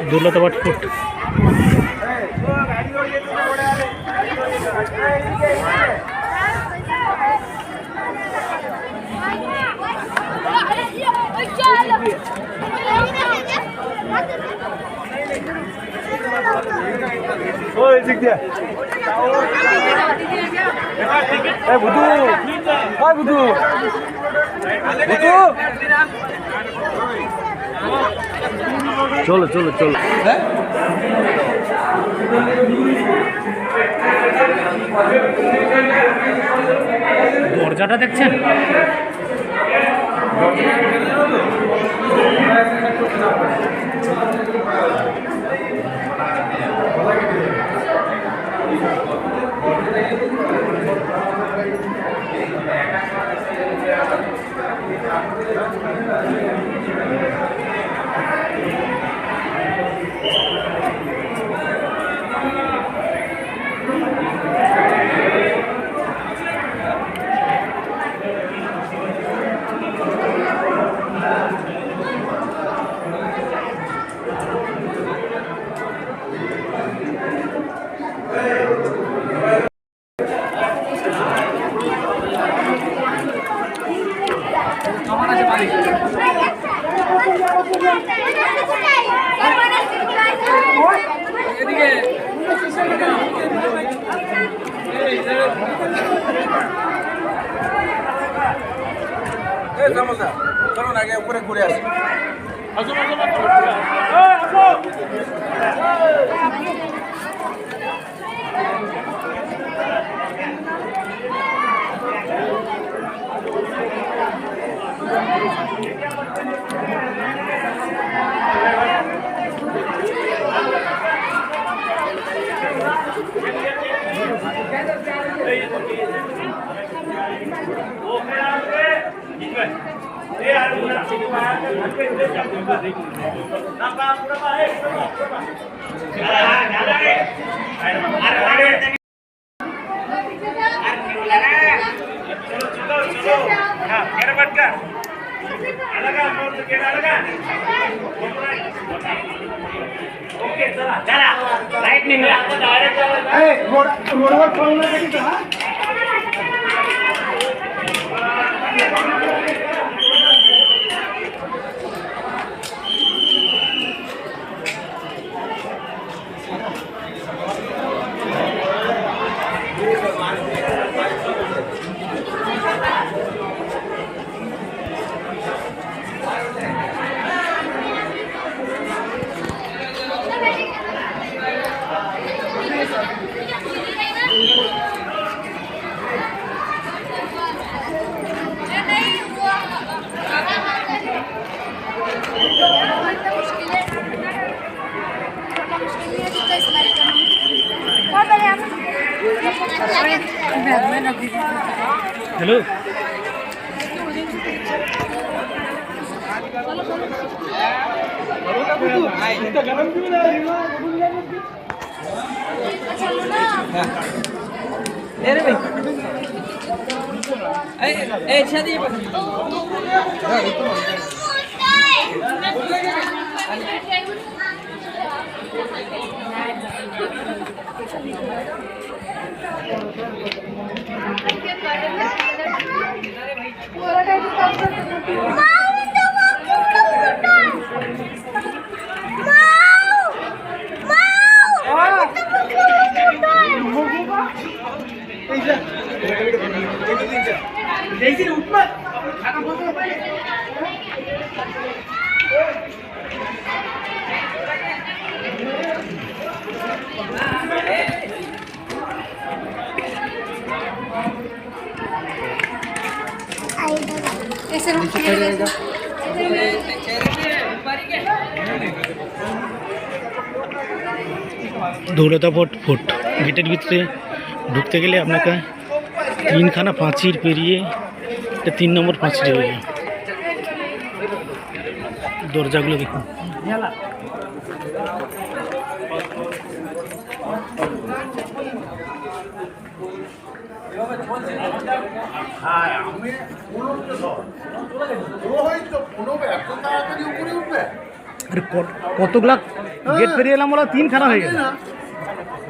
दुर्लताबाट foot बुद्धू बुद्धू चलो चलो चलो দরজাটা দেখছেন चलो ना ऊपर घुरे आस हेलो দৌলতাপট ফোর্ট গেটের ভিতরে ঢুকতে গেলে আপনাকে তিনখানা পাঁচির পেরিয়ে এটা 3 নম্বর পাঁচির এরিয়া। দরজাগুলো দেখুন। আরে কতগুলা গেট পেরিয়ে এলাম, বলা তিনখানা হয়ে গেল,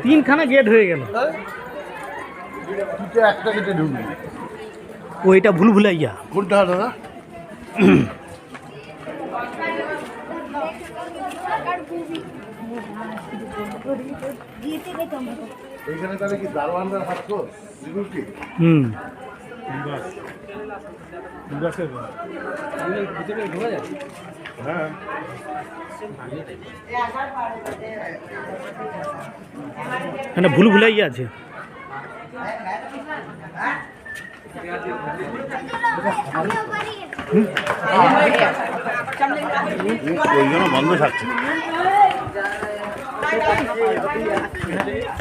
তিনখানা গেট হয়ে গেল। একটা গেটে ঢুকবি, ওইটা ভুল ভুলাইয়া কোনটা হলো না? এইখানে তাহলে কি দারোয়ানদের হাত তো সিকিউরিটি? হুম। হ্যাঁ, এখানে ভুল ভুলাইয়া আছে। ওই জন্য বন্ধ থাকছে।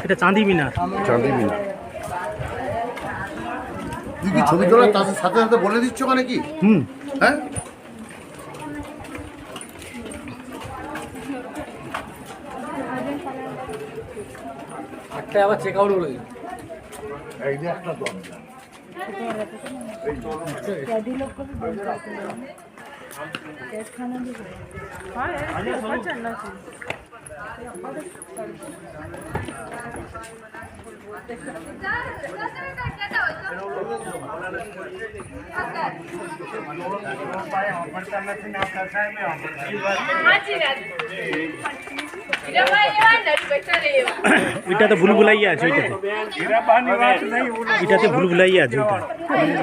এটা চাঁদি মিনার। চাঁদি মিনার। তুই কি ছবি তোলার তার সাথে সাথে বলে দিচ্ছ মানে কি? হুম। হ্যাঁ, একটা আবার চেক আউট করে এই যে একটা দরজা। ওইটাতে ভুল ভুলাইয়া আছে, ওইটাতে এটাতে ভুল ভুলাইয়া আছে। ওইটা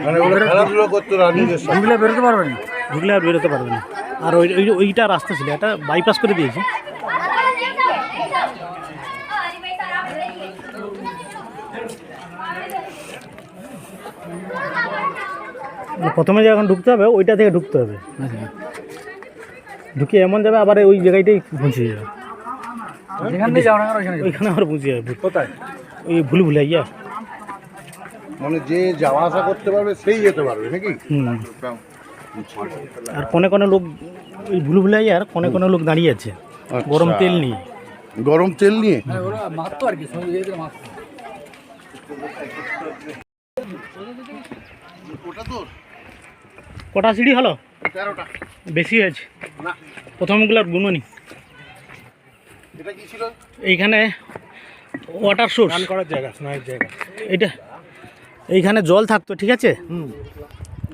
মানে ওরা খেলাধুলো করতো না নিজের সাথে। ঢুকলে বেরোতে পারবে না, ঢুকলে আর বেরোতে পারবে না। আর ওইটা রাস্তা ছিল, এটা বাইপাস করে দিয়েছে। প্রথমে যখন ঢুকতে হবে ওইটা থেকে ঢুকতে হবে, ঢুকে এমন যাবে আবার ওই জায়গাটাই পৌঁছে যাবে, যেখানে যাও না কেন ওইখানে আবার পৌঁছে যাবে। কোথায়? ওই ভুল ভুলাইয়া। মানে যে যাওয়া আসা করতে পারবে সেই যেতে পারবে নাকি? হুম। আর কোনে কোনে লোক ওই ভুল ভুলাইয়া, আর কোনে কোনে লোক দাঁড়িয়ে আছে গরম তেল নিয়ে। গরম তেল নিয়ে? ওরা মারতো আর কি, সমুদ্রে যেতে মারতো। ওটা তো কটা সিঁড়ি হলো? 13টা। বেশি হয়েছে না, প্রথমগুলোর গুণনি। এটা কি ছিল? এইখানে ওয়াটার সোর্স করার জায়গা, স্নানের জায়গা। এটা এইখানে জল থাকতো, ঠিক আছে?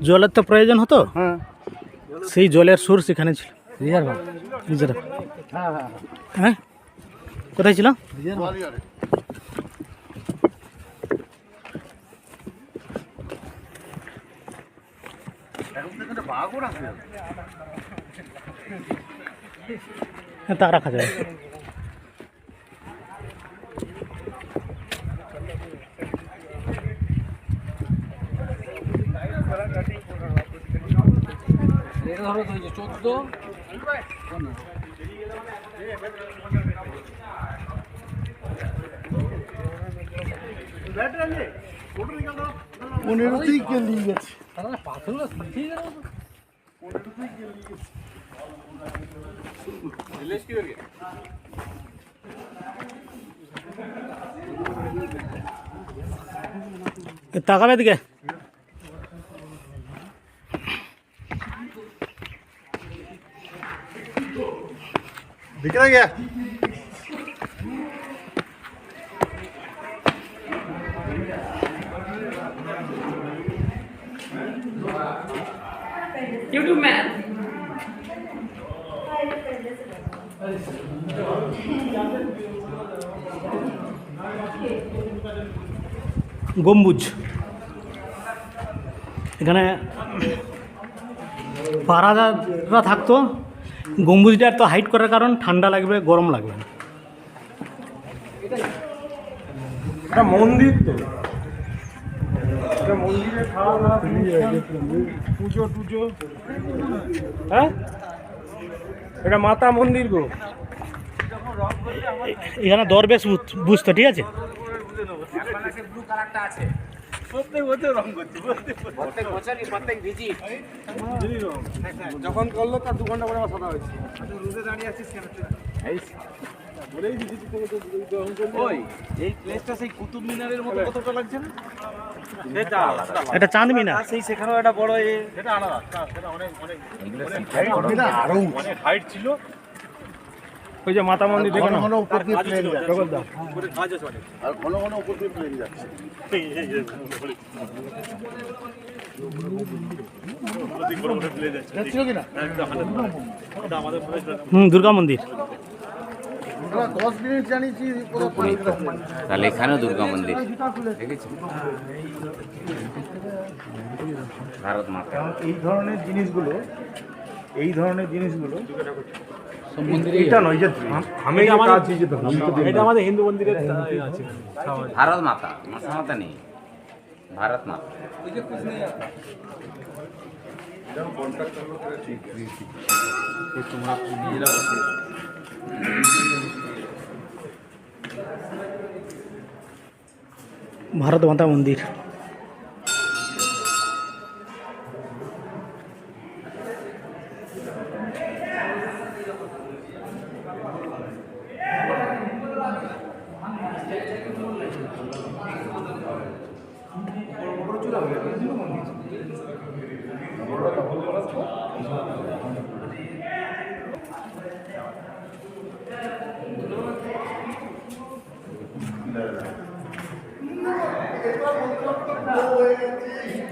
জলের তো প্রয়োজন হতো, হ্যাঁ, সেই জলের সোর্স এখানে ছিল। রিজার্ভ। রিজার্ভ। হ্যাঁ হ্যাঁ হ্যাঁ, কোথায় ছিল? গোয়ালিয়রে। এখন তো এখানে বাঘও রাখা যাবে। হ্যাঁ, তা রাখা যায়। এটা ধরো তো 14 15তেই কেলিয়ে গেছে। তাহলে পাথরগুলো ঠিক আছে। তাকাবে দিকে। दिख रहा क्या? YouTube man. গম্বুজ। এখানে পাহারাদাররা থাকতো। গম্বুজটা এত হাইট করার কারণ ঠান্ডা লাগবে, গরম লাগবে না। এটা মন্দির তো, এটা মন্দিরে খাওয়া দাওয়া পুজো টুজো। হ্যাঁ, এটা মাতা মন্দির গো। এখানে দরবেশ বুঝতো, ঠিক আছে? যখন করলো তার 2 ঘন্টা পরে আমার সাদা হয়েছে। রোদে দাঁড়িয়ে আছিস কেন? বলেই দিয়েছি তোকে তো ওই এই প্লেসটা সেই কুতুব মিনারের মতো কতটা লাগছে না? এটা চাঁদ মিনার। সেই সেখানেও একটা বড় সেটা আলাদা, সেটা অনেক আরো হাইট ছিল। ওই যে মাতা মন্দির দেখে ঘন না, ঘন উপর দিয়ে প্লেন যাচ্ছে জগদ্দা উপরে কাজ আছে অনেক। আর ঘন ঘন উপর দিয়ে প্লেন যাচ্ছে যাচ্ছিল কিনা দুর্গা মন্দির। আমরা 10 মিনিট জানিয়েছি তাহলে এখানেও দুর্গা মন্দির দেখেছি, ভারত মাতা। এই ধরনের জিনিসগুলো সব মন্দিরে এটা নয় যে আমি কাজ এটা আমাদের হিন্দু মন্দিরের আছে। ভারত মাতা, মাতা মাতা নেই, ভারত মাতা। ভারত মাতা মন্দির।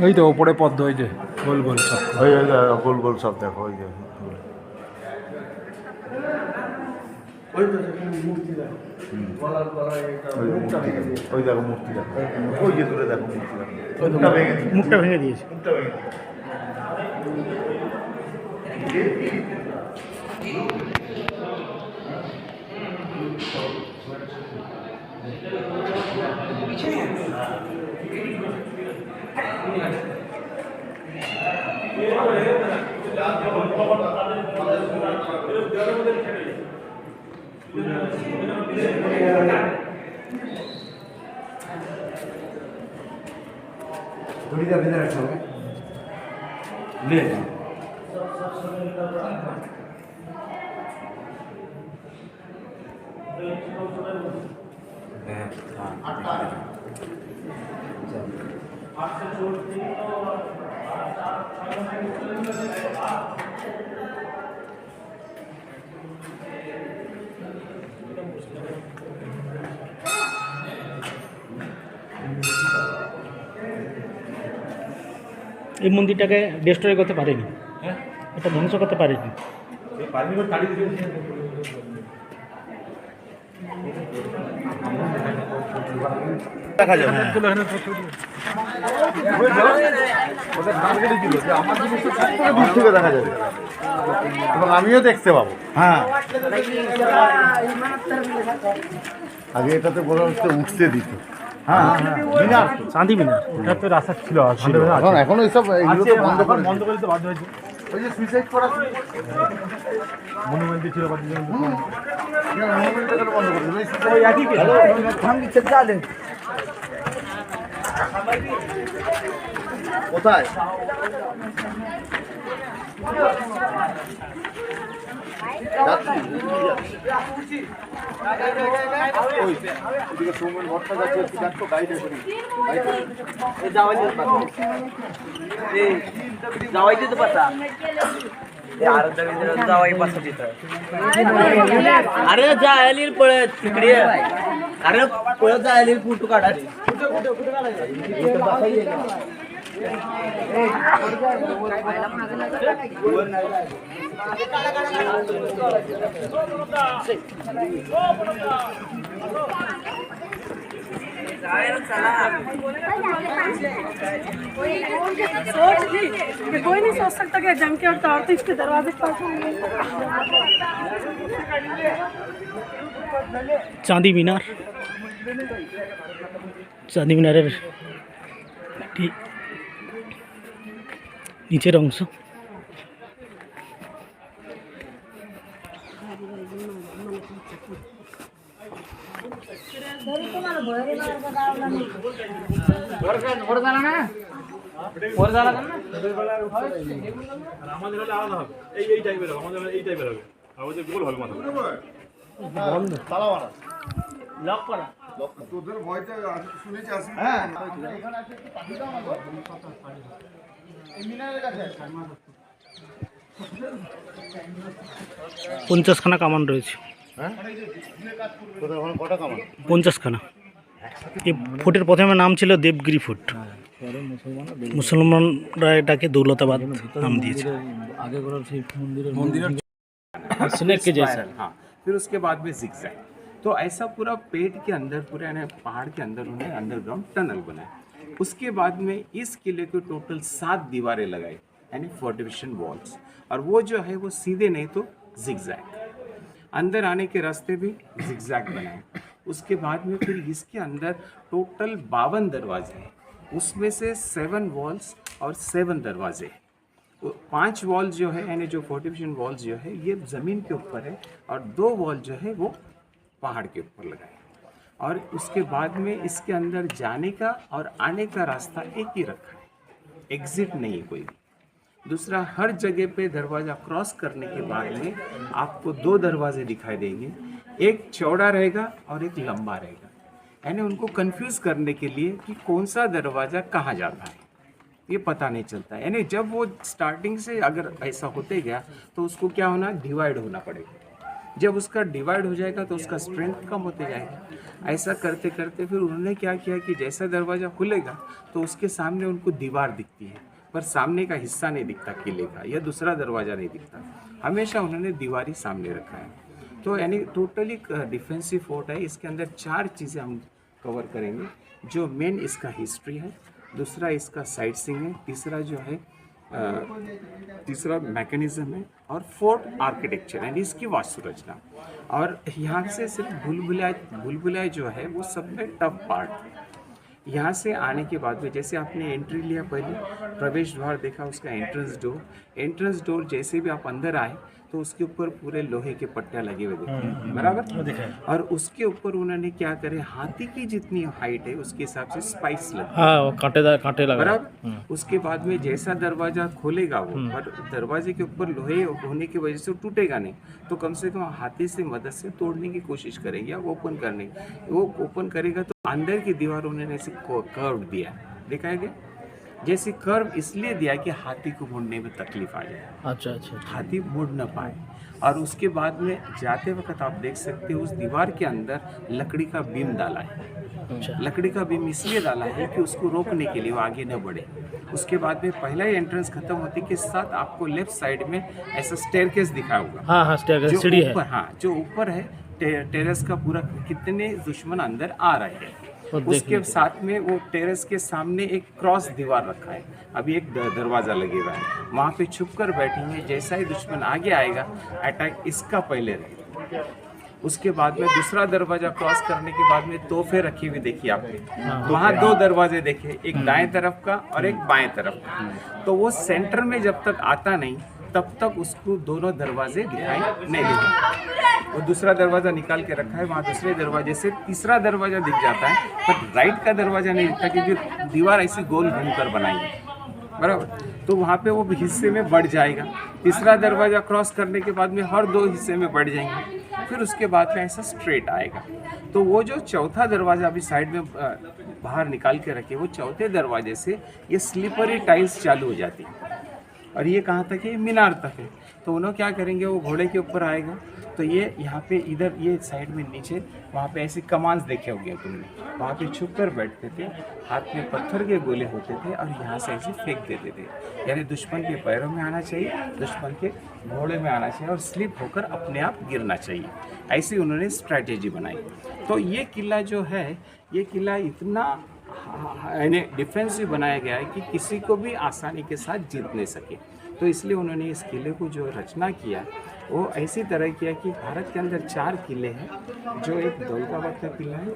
ওই তো ওপরে পদ্ম, ওই যে গোল গোল সব। ওই গোল গোল সব দেখো ওই যে ওই দেখো মূর্তি দেখো, ওই যে দূরে দেখো মূর্তি দেখো, মুখটা ভেঙে দিয়েছে। এই মন্দিরটাকে ডিস্ট্রয় করতে পারেনি, এটা ধ্বংস করতে পারেনি। দেখা যাবে দূর থেকে দেখা যাবে এবং আমিও দেখতে পাবো। হ্যাঁ, আগে এটাতে বলা হচ্ছে উঠতে দিত। হ্যাঁ মিনার তো, চাঁদি মিনার। এটা তো রাস্তা ছিল, এখন এখন এইসব এগুলো তো বন্ধ করে বন্ধ করে দিতে বাধ্য হয়েছে। ওই যে সুইসাইড করা মনুমেন্টে ছিল বাধ্য হয়েছে। মনুমেন্টটাকে বন্ধ করে দিল। ওই একই কেস। কোথায় সৌমেন ভট্টা যাচ্ছে, একটু দেখো গাইড এসে अरे जायलील पळत तिकडे, अरे पळत जायलील फोटो काढा रे. सोच ली कि कोई नहीं सोच सकता कि जम के और तार तो इसके दरवाजे पर চাঁদি মিনার। চাঁদি মিনারের একটি নিচের অংশ। আমাদের হলে আলাদা হবে, এই টাইপের হবে, আমাদের এই টাইপের হবে, আমাদের গোল হবে মাথা। তালা মারা लॉक करा পঞ্চাশখানা কামান রয়েছে, হ্যাঁ তোদের ওখানে কটা কামান? 50খানা। এই ফোর্টের প্রথমে নাম ছিল দেবগিরি ফোর্ট, মুসলমানরা এটাকে দৌলতাবাদ নাম দিয়েছে। स्नेक के जैसा। हाँ, फिर उसके बाद में zigzag। तो ऐसा पूरा पेड़ के अंदर पूरे यानी पहाड़ के अंदर उन्हें अंडरग्राउंड टनल बनाया। उसके बाद में इस किले को टोटल 7 दीवारें लगाई यानी फोर्टिफिकेशन वॉल्स, और वो जो है वो सीधे नहीं तो zigzag। अंदर आने के रास्ते भी zigzag बनाए। उसके बाद में फिर इसके अंदर टोटल 52 दरवाजे हैं, उसमें से 7 वॉल्स और 7 दरवाजे। 5 वॉल जो है यानी जो फोर्टिफिकेशन वॉल्स जो है ये ज़मीन के ऊपर है, और 2 वॉल जो है वो पहाड़ के ऊपर लगाए। और उसके बाद में इसके अंदर जाने का और आने का रास्ता एक ही रखा है, एग्जिट नहीं है कोई भी। दूसरा, हर जगह पे दरवाज़ा क्रॉस करने के बाद में आपको 2 दरवाजे दिखाई देंगे, एक चौड़ा रहेगा और एक लंबा रहेगा, यानी उनको कंफ्यूज करने के लिए कि कौन सा दरवाज़ा कहाँ जाता है ये पता नहीं चलता। यानी जब वो स्टार्टिंग से अगर ऐसा होते गया तो उसको क्या होना, डिवाइड होना पड़ेगा। जब उसका डिवाइड हो जाएगा तो उसका स्ट्रेंथ कम होते जाएगा। ऐसा करते करते फिर उन्होंने क्या किया कि जैसा दरवाज़ा खुलेगा तो उसके सामने उनको दीवार दिखती है, पर सामने का हिस्सा नहीं दिखता किले का, या दूसरा दरवाज़ा नहीं दिखता। हमेशा उन्होंने दीवार ही सामने रखा है। तो यानी टोटली डिफेंसिव फोर्ट है। इसके अंदर 4 चीज़ें हम कवर करेंगे। जो मेन इसका हिस्ट्री है, दूसरा इसका साइट सीइंग है, तीसरा जो है तीसरा मैकेनिज्म है, और फोर्ट आर्किटेक्चर यानी इसकी वास्तु रचना। और यहाँ से सिर्फ भूल-भुलैया जो है वो सब में टफ पार्ट है। यहाँ से आने के बाद में जैसे आपने एंट्री लिया, पहले प्रवेश द्वार देखा, उसका एंट्रेंस डोर जैसे भी आप अंदर आए तो उसके ऊपर पूरे लोहे के पट्टियाँ लगे हुए दिखते हैं, बराबर। और उसके ऊपर उन्होंने क्या करे, हाथी की जितनी हाइट है उसके हिसाब से स्पाइस लगे, हाँ, वो कांटे लगा। बराबर। उसके बाद में जैसा दरवाजा खोलेगा वो, और दरवाजे के ऊपर लोहे होने की वजह से टूटेगा नहीं, तो कम से कम हाथी से मदद से तोड़ने की कोशिश करेंगे या ओपन करने। वो ओपन करेगा तो अंदर की दीवार उन्होंने ऐसे कर्व दिया, दिखाया गया। जैसे कर्व इसलिए दिया कि हाथी को मुड़ने में तकलीफ आ जाए, अच्छा अच्छा। हाथी मुड़ न पाए। और उसके बाद में जाते वक्त आप देख सकते हो उस दीवार के अंदर लकड़ी का बीम डाला है। अच्छा। लकड़ी का बीम इसलिए डाला है कि उसको रोकने के लिए वो आगे न बढ़े। उसके बाद में पहला ही एंट्रेंस खत्म होते के साथ आपको लेफ्ट साइड में ऐसा स्टेयरकेस दिखा होगा। हाँ हाँ, जो सीढ़ी है। ऊपर, हाँ, जो ऊपर है टेरेस का पूरा, कितने दुश्मन अंदर आ रहे हैं। उसके साथ में वो टेरेस के सामने एक क्रॉस दीवार रखा है, अभी एक दरवाज़ा लगे हुआ है, वहाँ पे छुप कर बैठेंगे। जैसा ही दुश्मन आगे आएगा अटैक इसका पहले रहेगा। उसके बाद में दूसरा दरवाज़ा क्रॉस करने के बाद में तोहफे रखी हुई देखिए आपने, वहाँ 2 दरवाजे देखे, एक दाएं तरफ का और एक बाएं तरफ का। तो वो सेंटर में जब तक आता नहीं तब तक उसको दोनों दरवाजे दिखाई नहीं देते। वो दूसरा दरवाज़ा निकाल के रखा है, वहाँ दूसरे दरवाजे से तीसरा दरवाज़ा दिख जाता है, पर राइट का दरवाज़ा नहीं दिखता क्योंकि दीवार ऐसी गोल घूमकर बनाई है, बराबर। तो वहाँ पे वो हिस्से में बढ़ जाएगा। तीसरा दरवाज़ा क्रॉस करने के बाद में हर 2 हिस्से में बढ़ जाएंगे, फिर उसके बाद में ऐसा स्ट्रेट आएगा। तो वो जो चौथा दरवाज़ा अभी साइड में बाहर निकाल के रखे, वो चौथे दरवाजे से ये स्लिपरी टाइल्स चालू हो जाती है, और ये कहाँ तक है, मीनार तक है। तो उन्होंने क्या करेंगे, वो घोड़े के ऊपर आएगा तो ये यहाँ पे इधर ये साइड में नीचे वहाँ पे ऐसे कमांस देखे होंगे तुमने, वहाँ पे छुप कर बैठते थे, हाथ में पत्थर के गोले होते थे और यहाँ से ऐसे फेंक देते थे। यानी दुश्मन के पैरों में आना चाहिए, दुश्मन के घोड़े में आना चाहिए और स्लिप होकर अपने आप गिरना चाहिए। ऐसी उन्होंने स्ट्रैटेजी बनाई। तो ये किला जो है, ये किला इतना यानी डिफेंसिव बनाया गया है कि किसी को भी आसानी के साथ जीत नहीं सके। तो इसलिए उन्होंने इस किले को जो रचना किया वो ऐसी तरह किया कि भारत के अंदर 4 किले हैं, जो एक दौलताबाद का किला है,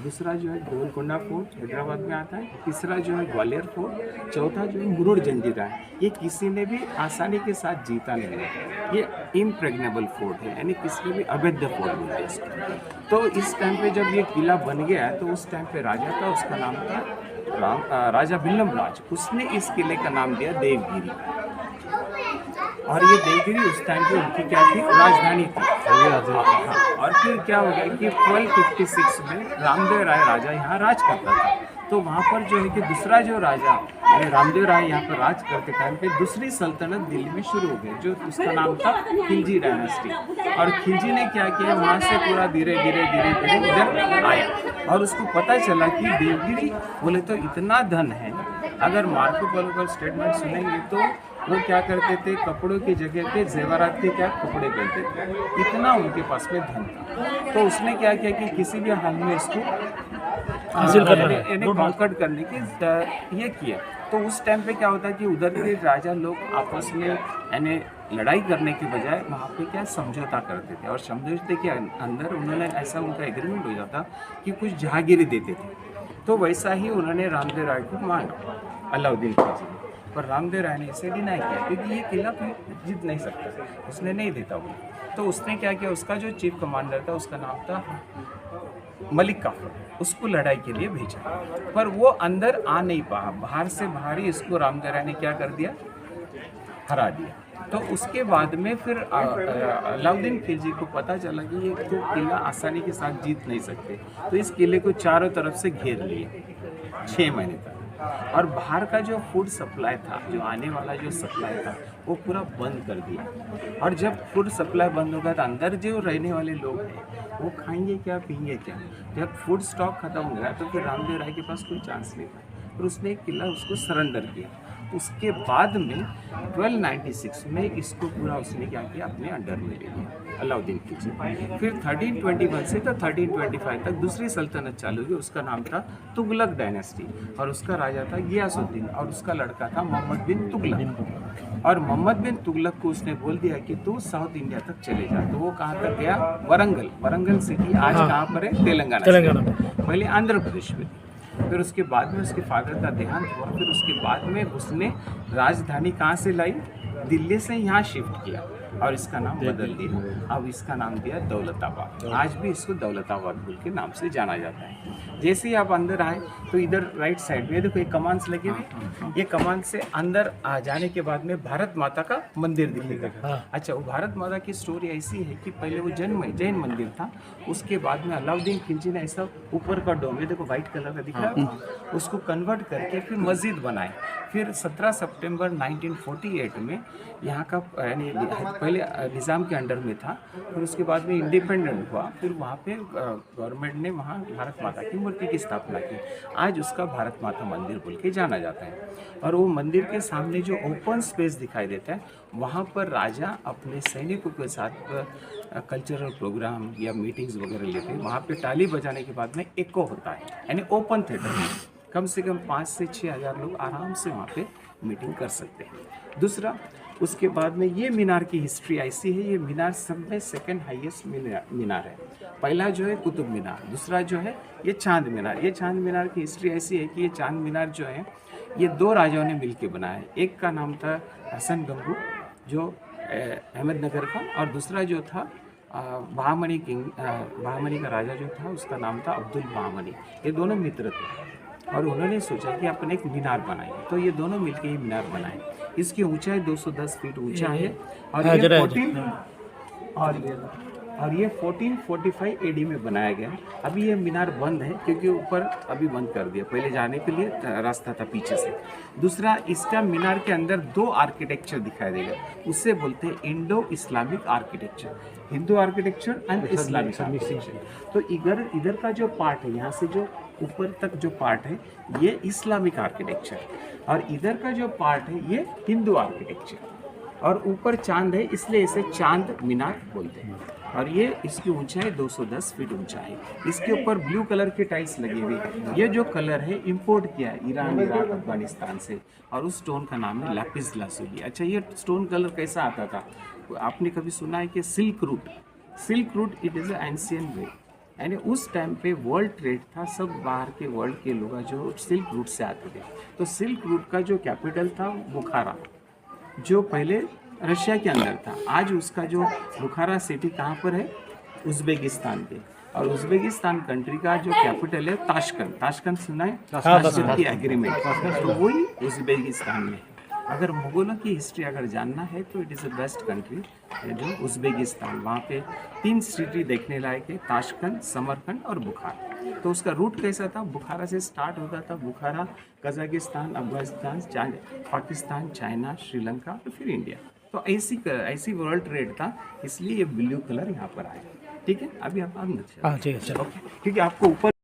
दूसरा जो है गोलकोंडा फोर्ट हैदराबाद में आता है, तीसरा जो है ग्वालियर फोर्ट, चौथा जो है मुरुड जंजीरा है। ये किसी ने भी आसानी के साथ जीता नहीं है, ये इम्प्रेग्नेबल फोर्ट है, यानी किसी ने भी अवैध फोर्ट बोलते हैं इसको। तो इस टाइम पे जब ये किला बन गया तो उस टाइम पे राजा था, उसका नाम था राजा भिल्लम राज। उसने इस किले का नाम दिया देवगिरी, और ये देवगिरी उस टाइम पे उनकी क्या थी, राजधानी थी। और फिर क्या हो गया कि 1256 में रामदेव राय राजा यहाँ राज करता था। तो वहाँ पर जो है कि दूसरा जो राजा यानी रामदेव राय यहाँ पर राज करते टाइम पे दूसरी सल्तनत दिल्ली में शुरू हो गई, जो उसका नाम था खिलजी डायनेस्टी। और खिलजी ने क्या किया, वहाँ से पूरा धीरे धीरे इधर आया और उसको पता चला कि देवगिरी बोले तो इतना धन है। अगर मार्को पोलो का स्टेटमेंट सुनेंगे तो वो क्या करते थे, कपड़ों की जगह पे जेवरात के क्या कपड़े पहनते थे, इतना उनके पास में धन था। तो उसने क्या किया कि किसी भी हाल में इसको हासिल करने की ये किया। तो उस टाइम पे क्या होता कि उधर के राजा लोग आपस में यानी लड़ाई करने के बजाय वहाँ पे क्या समझौता करते थे, और समझौते के अंदर उन्होंने ऐसा उनका एग्रीमेंट हो जाता कि कुछ जहागीरी देते थे। तो वैसा ही उन्होंने रामदेव राय को माना अलाउद्दीन खिलजी ने, पर रामदेव राय ने इसे डिनाई किया क्योंकि ये किला जीत नहीं सकता, उसने नहीं देता वो। तो उसने क्या किया, उसका जो चीफ कमांडर था उसका नाम था मलिक काफर, उसको लड़ाई के लिए भेजा, पर वो अंदर आ नहीं पाया। बाहर से बाहर ही इसको रामदेव राय ने क्या कर दिया, हरा दिया। तो उसके बाद में फिर अलाउद्दीन खिलजी को पता चला कि ये तो किला आसानी के साथ जीत नहीं सकते, तो इस किले को चारों तरफ से घेर लिए 6 महीने तक। और बाहर का जो फूड सप्लाई था, जो आने वाला जो सप्लाई था, वो पूरा बंद कर दिया। और जब फूड सप्लाई बंद होगा तो अंदर जो रहने वाले लोग हैं वो खाएंगे क्या, पिएंगे क्या। जब फूड स्टॉक खत्म हो गया तो फिर रामदेव राय के पास कोई चांस नहीं था, और उसने एक किला उसको सरेंडर किया। उसके बाद में 1296 में इसको पूरा उसने क्या किया, अपने अंडर में ले लिया अलाउद्दीन खिलजी। फिर 1321 से तो 1325 तक दूसरी सल्तनत चालू हुई, उसका नाम था तुगलक डायनेस्टी, और उसका राजा था गियासुद्दीन, और उसका लड़का था मोहम्मद बिन तुगलक। और मोहम्मद बिन तुगलक को उसने बोल दिया कि तू साउथ इंडिया तक चले जा। तो वो कहाँ तक गया, वरंगल। वरंगल सिटी आज कहाँ पर है, तेलंगाना में, पहले आंध्र प्रदेश में। फिर उसके बाद में उसके फादर का देहांत हुआ। फिर उसके बाद में उसने राजधानी कहाँ से लाई, दिल्ली से यहाँ शिफ्ट किया, और इसका नाम बदल दिया। अब इसका नाम दिया दौलताबाद। आज भी इसको दौलताबाद बोल के नाम से जाना जाता है। जैसे ही आप अंदर आए तो इधर राइट साइड में देखो एक कमांस लगे हुए, ये कमांस से अंदर आ जाने के बाद में भारत माता का मंदिर दिखेगा। अच्छा, वो भारत माता की स्टोरी ऐसी है कि पहले वो जैन मंदिर था, उसके बाद में अलाउद्दीन खिलजी ने ऐसा ऊपर का डोम, ये देखो व्हाइट कलर का दिख रहा है, उसको कन्वर्ट करके फिर मस्जिद बनाए। फिर 17 सितंबर 1948 में यहाँ का यानी पहले निज़ाम के अंडर में था, फिर उसके बाद में इंडिपेंडेंट हुआ। फिर वहाँ पे गवर्नमेंट ने वहाँ भारत माता की मूर्ति की स्थापना की। आज उसका भारत माता मंदिर बोल के जाना जाता है। और वो मंदिर के सामने जो ओपन स्पेस दिखाई देता है, वहाँ पर राजा अपने सैनिकों के साथ कल्चरल प्रोग्राम या मीटिंग्स वगैरह लेते हैं। वहाँ पे ताली बजाने के बाद में एको होता है, यानी ओपन थिएटर में कम से कम 5 से 6 हज़ार लोग आराम से वहाँ पे मीटिंग कर सकते हैं। दूसरा, उसके बाद में ये मीनार की हिस्ट्री ऐसी है, ये मीनार सब में सेकेंड हाईएस्ट मीनार है। पहला जो है कुतुब मीनार, दूसरा जो है ये चांद मीनार। ये चांद मीनार की हिस्ट्री ऐसी है कि ये चांद मीनार जो है ये 2 राजाओं ने मिलकर बनाया है। एक का नाम था हसन गंगू जो अहमदनगर का, और दूसरा जो था बहामनी का राजा जो था उसका नाम था अब्दुल बहामनी। ये दोनों मित्र थे और उन्होंने सोचा कि अपन एक मीनार बनाए, तो ये दोनों मिलके ये मीनार बनाए। इसकी ऊंचाई 210 फीट ऊंचा है, और ये 1445 AD में बनाया गया। अभी ये मीनार बंद है क्योंकि ऊपर अभी बंद कर दिया, पहले जाने के लिए रास्ता था पीछे से। दूसरा, इसका मीनार के अंदर 2 आर्किटेक्चर दिखाई देगा, उससे बोलते हैं Indo Islamic architecture, Hindu architecture and Islamic architecture. तो इधर का जो पार्ट है, यहाँ से जो ऊपर तक जो पार्ट है ये इस्लामिक आर्किटेक्चर, और इधर का जो पार्ट है ये हिंदू आर्किटेक्चर। और ऊपर चांद है इसलिए इसे चांद मीनार बोलते हैं। और ये इसकी ऊंचाई 210 फीट ऊंचा है। इसके ऊपर ब्लू कलर के टाइल्स लगी हुई है। ये जो कलर है इंपोर्ट किया है ईरान, इराक, अफगानिस्तान से, और उस स्टोन का नाम है लैपिस लाजुली। अच्छा, ये स्टोन कलर कैसा आता था, आपने कभी सुना है कि silk route it is ancient way, यानी उस टाइम पे वर्ल्ड ट्रेड था, सब बाहर के वर्ल्ड के लोग जो सिल्क रूट से आते थे। तो सिल्क रूट का जो कैपिटल था बुखारा, जो पहले रशिया के अंदर था, आज उसका जो बुखारा सिटी कहाँ पर है, उज़्बेकिस्तान पे। और उज़्बेकिस्तान कंट्री का जो कैपिटल है ताशकंद सुना है, ताशकंद की एग्रीमेंट, तो वही उज़्बेकिस्तान में। अगर मुगलों की हिस्ट्री अगर जानना है तो it is the best country, जो उज़्बेकिस्तान, वहाँ पे 3 सिटी देखने लायक है, ताशकंद, समरकंद और बुखारा। तो उसका रूट कैसा था, बुखारा से स्टार्ट होता था, बुखारा कजाकिस्तान, अफगानिस्तान, पाकिस्तान, चाइना, श्रीलंका और फिर इंडिया। तो ऐसी वर्ल्ड ट्रेड था, इसलिए ये ब्लू कलर यहाँ पर आया। ठीक है, अभी आप हाँ ठीक है चलो। ठीक है, आपको ऊपर